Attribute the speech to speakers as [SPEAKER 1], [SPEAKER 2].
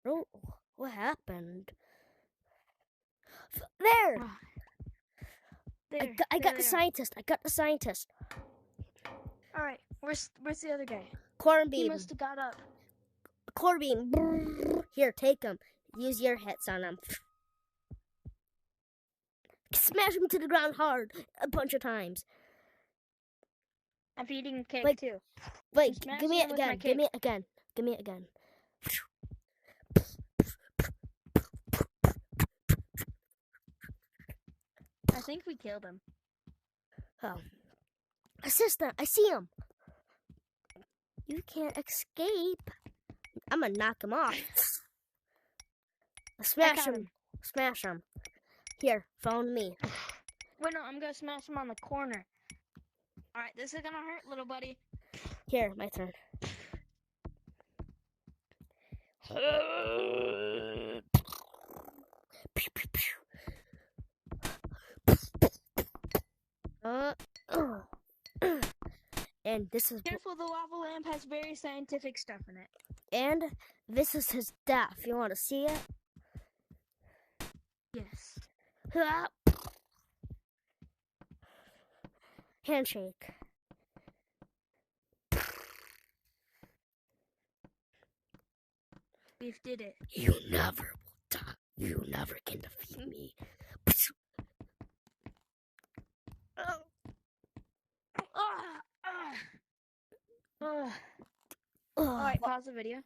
[SPEAKER 1] Oh, what happened? There!
[SPEAKER 2] There.
[SPEAKER 1] I got the scientist. I got the scientist.
[SPEAKER 2] All right. Where's the other guy?
[SPEAKER 1] Corn
[SPEAKER 2] He
[SPEAKER 1] beam.
[SPEAKER 2] must have got up.
[SPEAKER 1] Corn beam. Here, take him. Use your hits on him. Smash him to the ground hard a bunch of times.
[SPEAKER 2] I'm feeding cake
[SPEAKER 1] Wait,
[SPEAKER 2] too.
[SPEAKER 1] Wait,
[SPEAKER 2] I'm
[SPEAKER 1] give me it
[SPEAKER 2] smashing him with my
[SPEAKER 1] again.
[SPEAKER 2] cake.
[SPEAKER 1] Give me it again. Give me it again.
[SPEAKER 2] I think we killed him.
[SPEAKER 1] Oh. Assistant, I see him. You can't escape. I'm gonna knock him off. Smash him. Smash him. Here, phone me.
[SPEAKER 2] Wait, no, I'm gonna smash him on the corner. All right, this is gonna hurt, little buddy.
[SPEAKER 1] Here, my turn. And this is
[SPEAKER 2] Careful, the lava lamp has very scientific stuff in it.
[SPEAKER 1] and this is his death. You want to see it?
[SPEAKER 2] Yes.
[SPEAKER 1] Handshake.
[SPEAKER 2] We did it.
[SPEAKER 1] You never will die. You never can defeat me.
[SPEAKER 2] All right, pause the video.